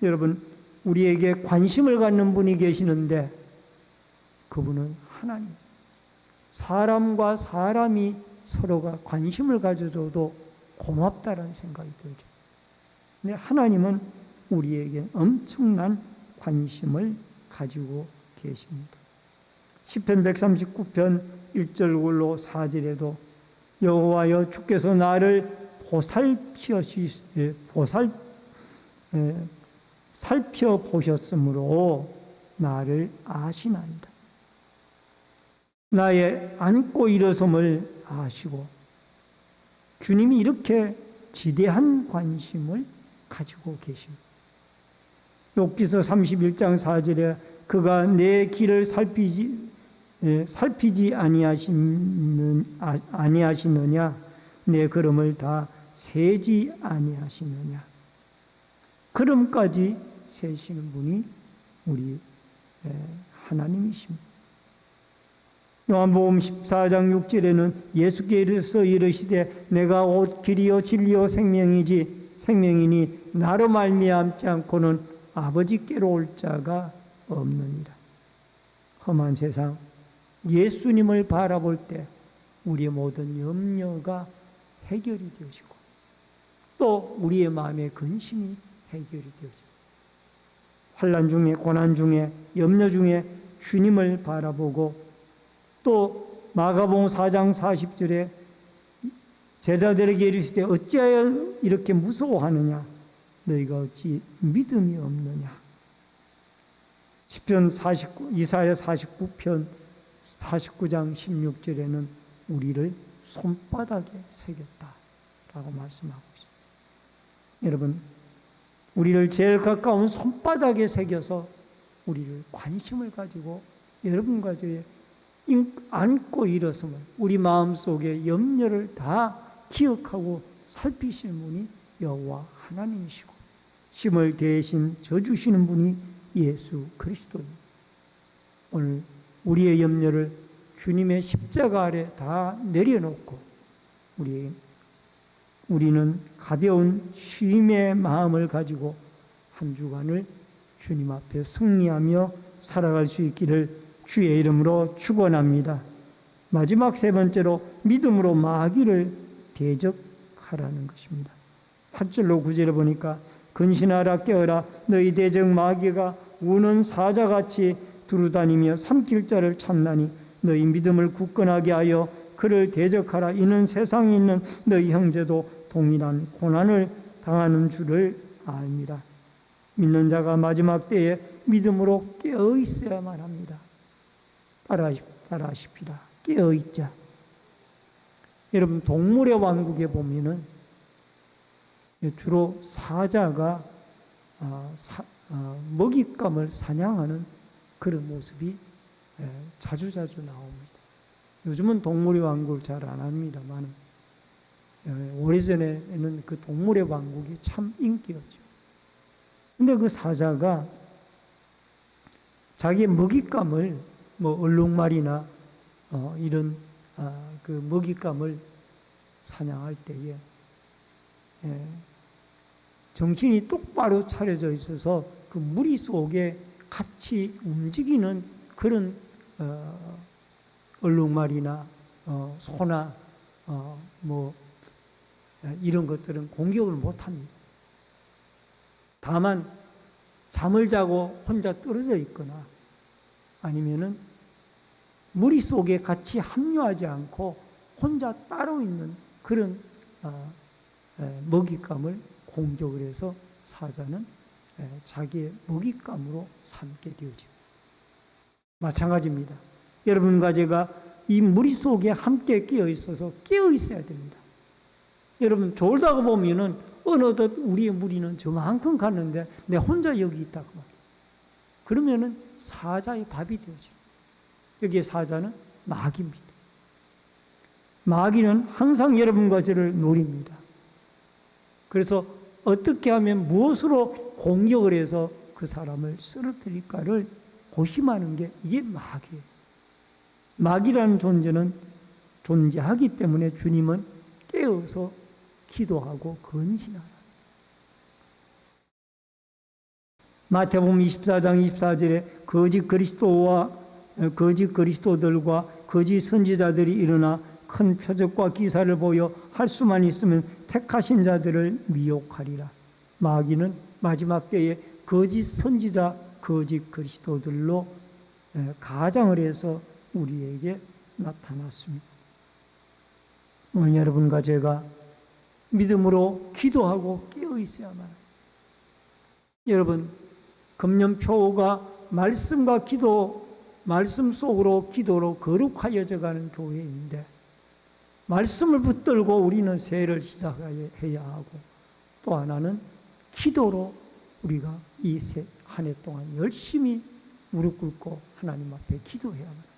여러분 우리에게 관심을 갖는 분이 계시는데 그분은 하나님. 사람과 사람이 서로가 관심을 가져줘도 고맙다라는 생각이 들죠. 근데 하나님은 우리에게 엄청난 관심을 가지고 계십니다. 시편 139편 1절로 4절에도 여호와여 주께서 나를 살펴보셨으므로 나를 아시나이다. 나의 앉고 일어섬을 아시고 주님이 이렇게 지대한 관심을 가지고 계십니다. 욥기서 31장 4절에 그가 내 길을 살피지 아니하시느냐 내 걸음을 다 세지 아니하시느냐. 걸음까지 세시는 분이 우리 하나님이십니다. 요한복음 14장 6절에는 예수께서 이르시되 내가 곧 길이요 진리요 생명이니 나로 말미암지 않고는 아버지께로 올 자가 없느니라. 험한 세상 예수님을 바라볼 때 우리의 모든 염려가 해결이 되어지고 또 우리의 마음의 근심이 해결이 되어지고 환난 중에 고난 중에 염려 중에 주님을 바라보고 또 마가복음 4장 40절에 제자들에게 이르시되 어찌하여 이렇게 무서워하느냐 너희가 어찌 믿음이 없느냐. 시편 49 이사야 49편 49장 16절에는 우리를 손바닥에 새겼다라고 말씀하고 있습니다. 여러분 우리를 제일 가까운 손바닥에 새겨서 우리를 관심을 가지고 여러분과 저의 안고 일어섬을 우리 마음속에 염려를 다 기억하고 살피시는 분이 여호와 하나님이시고 심을 대신 져주시는 분이 예수 그리스도입니다. 오늘 우리의 염려를 주님의 십자가 아래 다 내려놓고 우리는 가벼운 쉼의 마음을 가지고 한 주간을 주님 앞에 승리하며 살아갈 수 있기를 주의 이름으로 축원합니다. 마지막 세 번째로 믿음으로 마귀를 대적하라는 것입니다. 8절로 9절에 보니까 근신하라 깨어라 너희 대적 마귀가 우는 사자같이 두루다니며 삼킬 자를 찾나니 너희 믿음을 굳건하게 하여 그를 대적하라. 이는 세상에 있는 너희 형제도 동일한 고난을 당하는 줄을 압니다. 믿는 자가 마지막 때에 믿음으로 깨어 있어야만 합니다. 따라하십시다. 깨어 있자. 여러분 동물의 왕국에 보면은 주로 사자가 먹잇감을 사냥하는 그런 모습이 자주 나옵니다. 요즘은 동물의 왕국을 잘 안 합니다만 오래전에는 그 동물의 왕국이 참 인기였죠. 근데 그 사자가 자기의 먹잇감을 얼룩말이나 이런 그 먹잇감을 사냥할 때에 정신이 똑바로 차려져 있어서 그 무리 속에 같이 움직이는 그런 얼룩말이나 소나 이런 것들은 공격을 못합니다. 다만 잠을 자고 혼자 떨어져 있거나 아니면은 무리 속에 같이 합류하지 않고 혼자 따로 있는 그런 먹잇감을 공격을 해서 사자는 자기의 먹잇감으로 삼게 되어집니다. 마찬가지입니다. 여러분과 제가 이 무리 속에 함께 끼어 있어서 깨어 있어야 됩니다. 여러분 졸다가 보면은 어느덧 우리의 무리는 저만큼 갔는데 내 혼자 여기 있다고 그러면은 사자의 밥이 되어집니다. 여기에 사자는 마귀입니다. 마귀는 항상 여러분과 저를 노립니다. 그래서 어떻게 하면 무엇으로 공격을 해서 그 사람을 쓰러뜨릴까를 고심하는 게 이게 마귀예요. 마귀라는 존재는 존재하기 때문에 주님은 깨어서 기도하고 근신하라. 마태복음 24장 24절에 거짓 그리스도들과 거짓 선지자들이 일어나 큰 표적과 기사를 보여 할 수만 있으면 택하신 자들을 미혹하리라. 마귀는 마지막 때에 거짓 선지자, 거짓 그리스도들로 가장을 해서 우리에게 나타났습니다. 오늘 여러분과 제가 믿음으로 기도하고 깨어 있어야만 합니다. 여러분, 금년표가 말씀과 기도, 말씀 속으로 기도로 거룩하여져 가는 교회인데 말씀을 붙들고 우리는 새해를 시작해야 하고 또 하나는 기도로 우리가 이 한 해 동안 열심히 무릎 꿇고 하나님 앞에 기도해야만 합니다.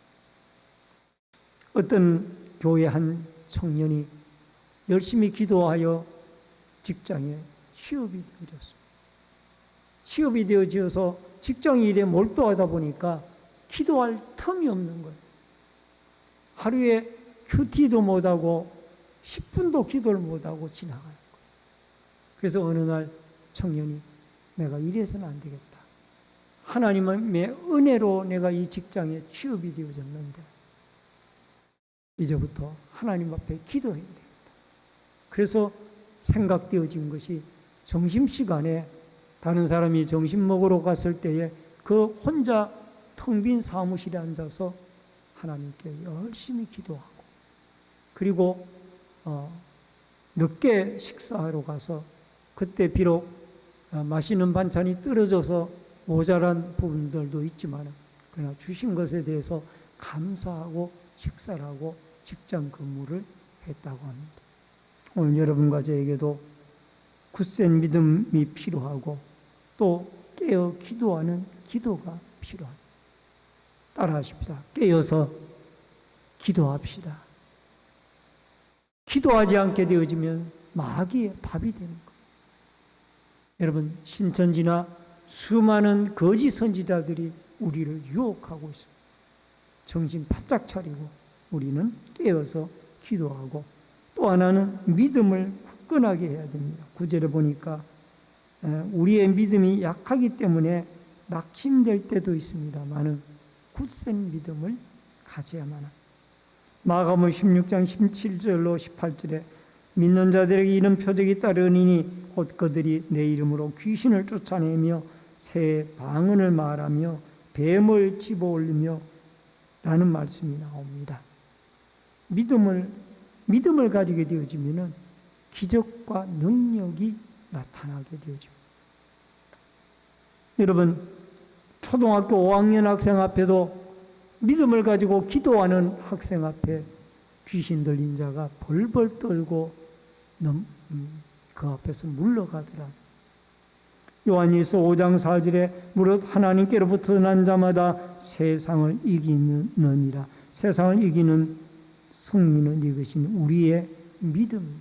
어떤 교회 한 청년이 열심히 기도하여 직장에 취업이 되어졌습니다. 취업이 되어져서 직장 일에 몰두하다 보니까 기도할 틈이 없는 거예요. 하루에 큐티도 못하고 10분도 기도를 못하고 지나가는 거예요. 그래서 어느 날 청년이 내가 이래서는 안 되겠다. 하나님의 은혜로 내가 이 직장에 취업이 되어졌는데 이제부터 하나님 앞에 기도해야 되겠다. 그래서 생각되어진 것이 점심시간에 다른 사람이 점심 먹으러 갔을 때에 그 혼자 텅 빈 사무실에 앉아서 하나님께 열심히 기도하고 그리고 늦게 식사하러 가서 그때 비록 맛있는 반찬이 떨어져서 모자란 부분들도 있지만 그러나 주신 것에 대해서 감사하고 식사를 하고 직장 근무를 했다고 합니다. 오늘 여러분과 저에게도 굳센 믿음이 필요하고 또 깨어 기도하는 기도가 필요합니다. 따라하십시다. 깨어서 기도합시다. 기도하지 않게 되어지면 마귀의 밥이 되는 거예요. 여러분, 신천지나 수많은 거짓 선지자들이 우리를 유혹하고 있습니다. 정신 바짝 차리고 우리는 깨어서 기도하고 또 하나는 믿음을 굳건하게 해야 됩니다. 9절에 보니까 우리의 믿음이 약하기 때문에 낙심될 때도 있습니다만은 굳센 믿음을 가져야만 합니다. 마가복음 16장 17절로 18절에 믿는 자들에게 이런 표적이 따르니니 곧 그들이 내 이름으로 귀신을 쫓아내며 새 방언을 말하며 뱀을 집어올리며 라는 말씀이 나옵니다. 믿음을 가지게 되어지면은 기적과 능력이 나타나게 되어집니다. 여러분, 초등학교 5학년 학생 앞에도 믿음을 가지고 기도하는 학생 앞에 귀신 들린 자가 벌벌 떨고 그 앞에서 물러가더라. 요한일서 5장 4절에 무릇 하나님께로부터 난 자마다 세상을 이기느니라. 세상을 이기는 승리는 이것이 우리의 믿음.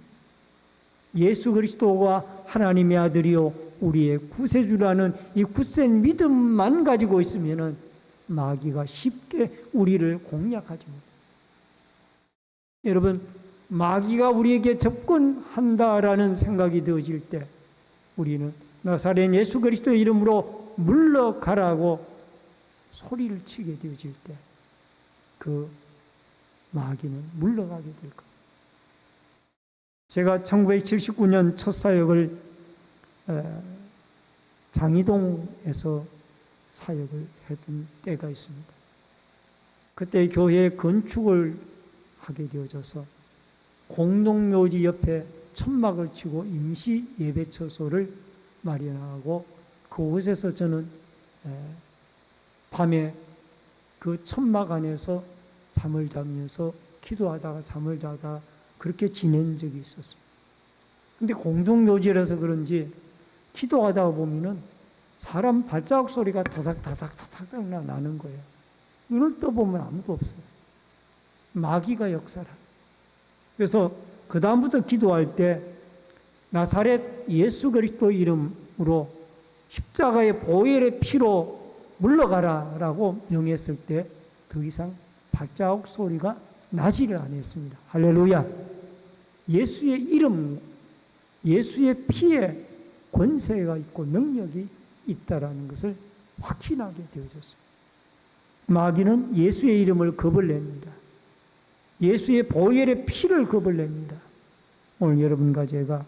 예수 그리스도가 하나님의 아들이요 우리의 구세주라는 이 굳센 믿음만 가지고 있으면은 마귀가 쉽게 우리를 공략하지 못합니다. 여러분, 마귀가 우리에게 접근한다라는 생각이 되어질 때 우리는 나사렛 예수 그리스도의 이름으로 물러가라고 소리를 치게 되어질 때 그 마귀는 물러가게 될 겁니다. 제가 1979년 첫 사역을 장이동에서 사역을 했던 때가 있습니다. 그때 교회 건축을 하게 되어져서 공동묘지 옆에 천막을 치고 임시 예배처소를 마련하고 그곳에서 저는 밤에 그 천막 안에서 잠을 자면서 기도하다가 잠을 자다 그렇게 지낸 적이 있었습니다. 근데 공동묘지라서 그런지 기도하다가 보면은 사람 발자국 소리가 다닥다닥 나는 거예요. 눈을 떠보면 아무도 없어요. 마귀가 역사를. 그래서 그 다음부터 기도할 때 나사렛 예수 그리스도 이름으로 십자가의 보혈의 피로 물러가라라고 명했을 때 더 이상 발자국 소리가 나지를 않았습니다. 할렐루야. 예수의 이름, 예수의 피에 권세가 있고 능력이 있다라는 것을 확신하게 되어졌습니다. 마귀는 예수의 이름을 겁을 냅니다. 예수의 보혈의 피를 겁을 냅니다. 오늘 여러분과 제가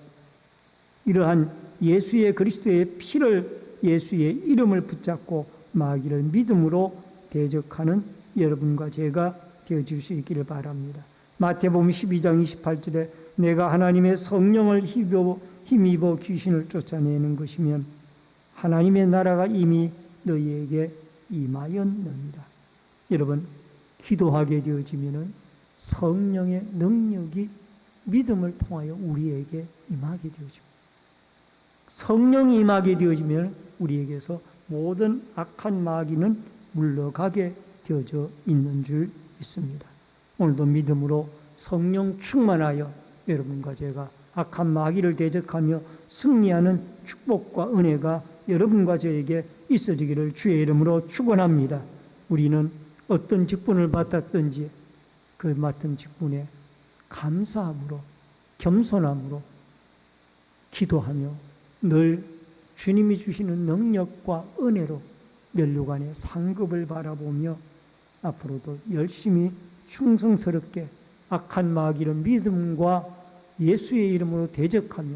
이러한 예수의 그리스도의 피를, 예수의 이름을 붙잡고 마귀를 믿음으로 대적하는 여러분과 제가 되어질 수 있기를 바랍니다. 마태복음 12장 28절에 내가 하나님의 성령을 힘입어 귀신을 쫓아내는 것이면 하나님의 나라가 이미 너희에게 임하였느니라. 여러분, 기도하게 되어지면 성령의 능력이 믿음을 통하여 우리에게 임하게 되어집니다. 성령이 임하게 되어지면 우리에게서 모든 악한 마귀는 물러가게 되어져 있는 줄 믿습니다. 오늘도 믿음으로 성령 충만하여 여러분과 제가 악한 마귀를 대적하며 승리하는 축복과 은혜가 여러분과 저에게 있어지기를 주의 이름으로 축원합니다. 우리는 어떤 직분을 맡았든지 그 맡은 직분에 감사함으로 겸손함으로 기도하며 늘 주님이 주시는 능력과 은혜로 면류관의 상급을 바라보며 앞으로도 열심히 충성스럽게 악한 마귀를 믿음과 예수의 이름으로 대적하며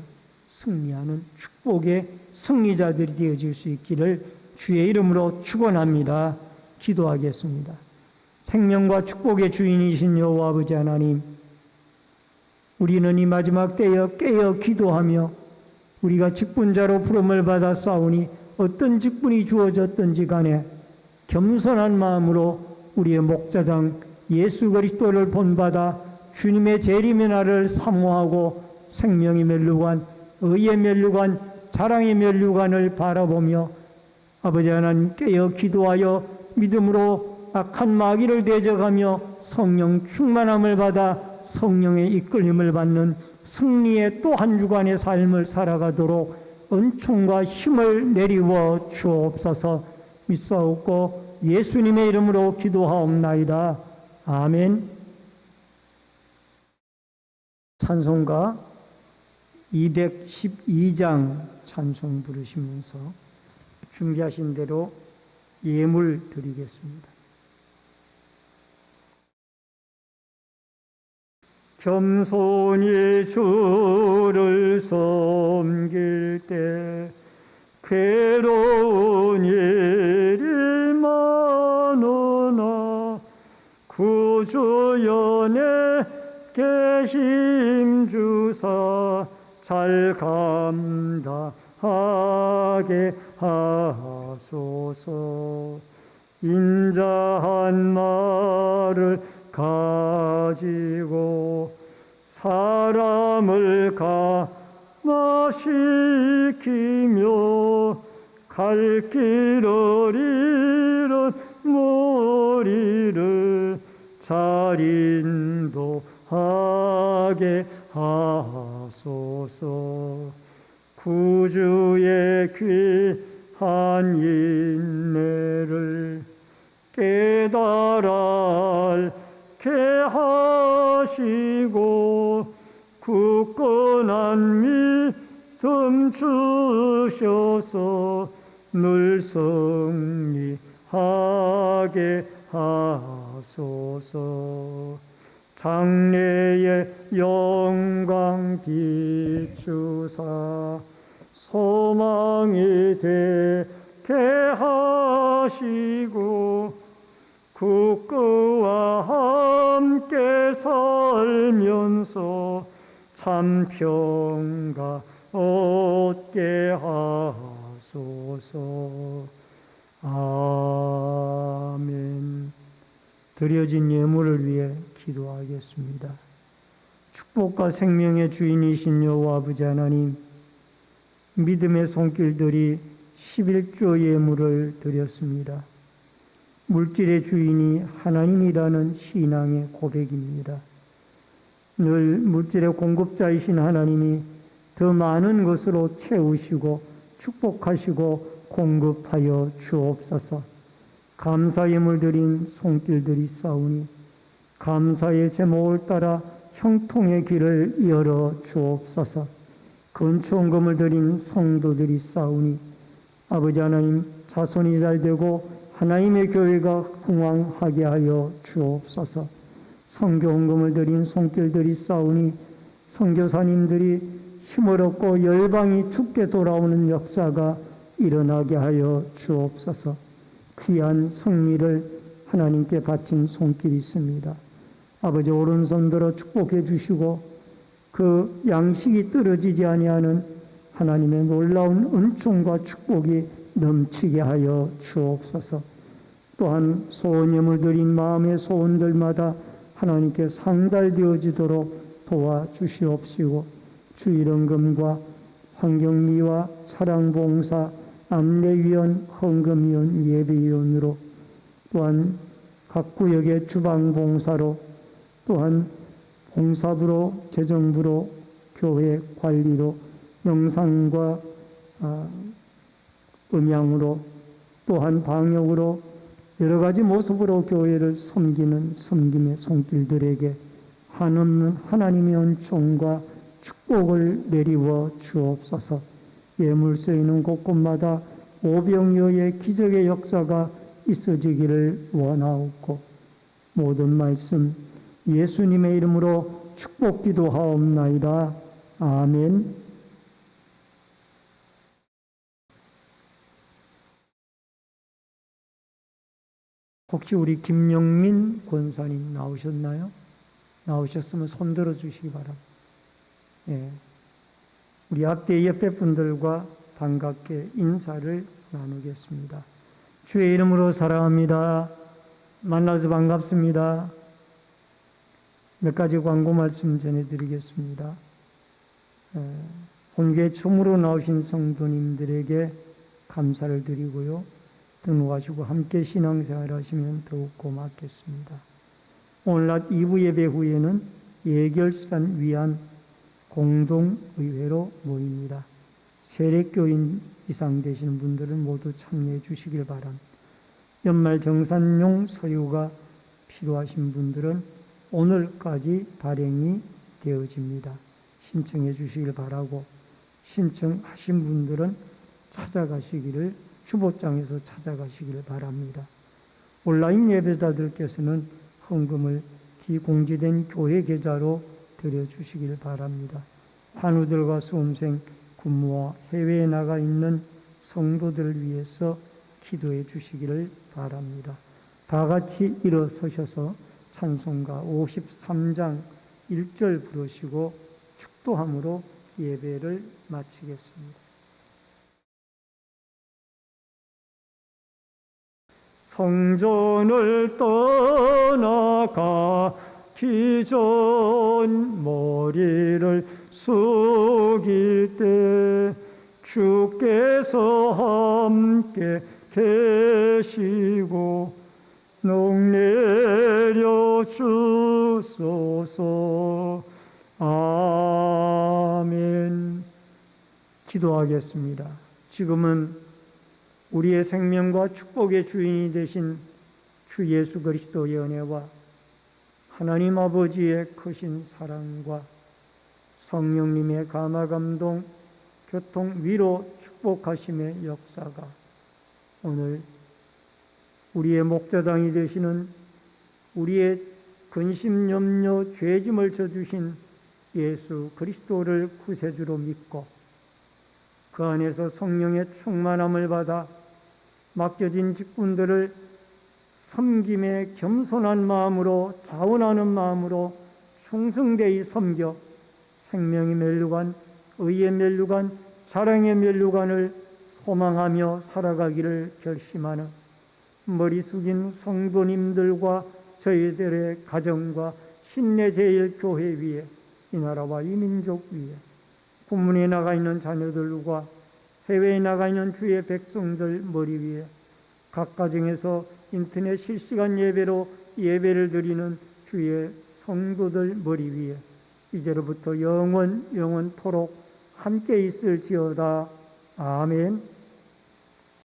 승리하는 축복의 승리자들이 되어질 수 있기를 주의 이름으로 축원합니다. 기도하겠습니다. 생명과 축복의 주인이신 여호와 아버지 하나님, 우리는 이 마지막 때에 깨어 기도하며 우리가 직분자로 부름을 받아 싸우니 어떤 직분이 주어졌든지 간에 겸손한 마음으로 우리의 목자장 예수 그리스도를 본받아 주님의 재림의 날을 사모하고 생명의 면류관, 의의 면류관, 자랑의 면류관을 바라보며 아버지 하나님 깨어 기도하여 믿음으로 악한 마귀를 대적하며 성령 충만함을 받아 성령의 이끌림을 받는 승리의 또 한 주간의 삶을 살아가도록 은총과 힘을 내리워 주옵소서. 믿사옵고 예수님의 이름으로 기도하옵나이다. 아멘. 찬송가 212장 찬송 부르시면서 준비하신 대로 예물 드리겠습니다. 겸손히 주를 섬길 때 괴로운 일이 많으나 구주 연예께 힘주사 잘 감당하게 하소서. 인자한 말을 가지고 사람을 감화시키며 갈 길을 잃은 무리를 잘 인도하게 하소서. 구주의 귀한 인내를 깨달아 게 하시고 굳건한 믿음 주셔서 늘 승리하게 하소서. 장래의 영광 비추사 소망이 되게 하시고 국가와 함께 살면서 참 평가 얻게 얻게 하소서. 아멘. 드려진 예물을 위해 기도하겠습니다. 축복과 생명의 주인이신 여호와 아버지 하나님, 믿음의 손길들이 11조 예물을 드렸습니다. 물질의 주인이 하나님이라는 신앙의 고백입니다. 늘 물질의 공급자이신 하나님이 더 많은 것으로 채우시고 축복하시고 공급하여 주옵소서. 감사의 예물 드린 손길들이 싸우니 감사의 제목을 따라 형통의 길을 열어 주옵소서. 근초원금을 드린 성도들이 싸우니 아버지 하나님 자손이 잘되고 하나님의 교회가 흥왕하게 하여 주옵소서. 선교헌금을 드린 손길들이 싸우니 선교사님들이 힘을 얻고 열방이 죽게 돌아오는 역사가 일어나게 하여 주옵소서. 귀한 성리를 하나님께 바친 손길이 있습니다. 아버지 오른손 들어 축복해 주시고 그 양식이 떨어지지 아니하는 하나님의 놀라운 은총과 축복이 넘치게 하여 주옵소서. 또한 소원예물 드린 마음의 소원들마다 하나님께 상달되어지도록 도와주시옵시고 주일헌금과 환경미화, 차량봉사, 안내위원, 헌금위원, 예배위원으로 또한 각 구역의 주방봉사로 또한 봉사부로, 재정부로, 교회 관리로, 영상과 음향으로 또한 방역으로 여러 가지 모습으로 교회를 섬기는 섬김의 손길들에게 한없는 하나님의 은총과 축복을 내리워 주옵소서. 예물 쓰이는 곳곳마다 오병이어의 기적의 역사가 있어지기를 원하옵고 모든 말씀 예수님의 이름으로 축복 기도하옵나이다. 아멘. 혹시 우리 김영민 권사님 나오셨나요? 나오셨으면 손 들어 주시기 바랍니다. 예. 우리 앞에 옆에 분들과 반갑게 인사를 나누겠습니다. 주의 이름으로 사랑합니다. 만나서 반갑습니다. 몇 가지 광고 말씀 전해드리겠습니다. 본교에 처음으로 나오신 성도님들에게 감사를 드리고요. 등록하시고 함께 신앙생활 하시면 더욱 고맙겠습니다. 오늘 낮 2부 예배 후에는 예결산 위안 공동의회로 모입니다. 세례교인 이상 되시는 분들은 모두 참여해 주시길 바랍니다. 연말 정산용 서류가 필요하신 분들은 오늘까지 발행이 되어집니다. 신청해 주시길 바라고 신청하신 분들은 찾아가시기를 주보장에서 찾아가시기를 바랍니다. 온라인 예배자들께서는 헌금을 기공지된 교회 계좌로 드려주시길 바랍니다. 환우들과 수험생, 군무와 해외에 나가 있는 성도들을 위해서 기도해 주시기를 바랍니다. 다 같이 일어서셔서 찬송가 53장 1절 부르시고 축도함으로 예배를 마치겠습니다. 성전을 떠나가기 전 머리를 숙일 때 주께서 함께 계시고 녹내려 주소서. 아멘. 기도하겠습니다. 지금은 우리의 생명과 축복의 주인이 되신 주 예수 그리스도의 은혜와 하나님 아버지의 크신 사랑과 성령님의 감화감동, 교통, 위로, 축복하심의 역사가 오늘 우리의 목자당이 되시는 우리의 근심, 염려, 죄짐을 져주신 예수 그리스도를 구세주로 믿고 그 안에서 성령의 충만함을 받아 맡겨진 직분들을 섬김에 겸손한 마음으로 자원하는 마음으로 충성되이 섬겨 생명의 멸류관, 의의 멸류관, 사랑의 면류관을 소망하며 살아가기를 결심하는 머리 숙인 성도님들과 저희들의 가정과 신내제일교회 위에, 이 나라와 이 민족 위에, 부문에 나가 있는 자녀들과 해외에 나가 있는 주의 백성들 머리 위에, 각 가정에서 인터넷 실시간 예배로 예배를 드리는 주의 성도들 머리 위에 이제로부터 영원토록 함께 있을지어다. 아멘.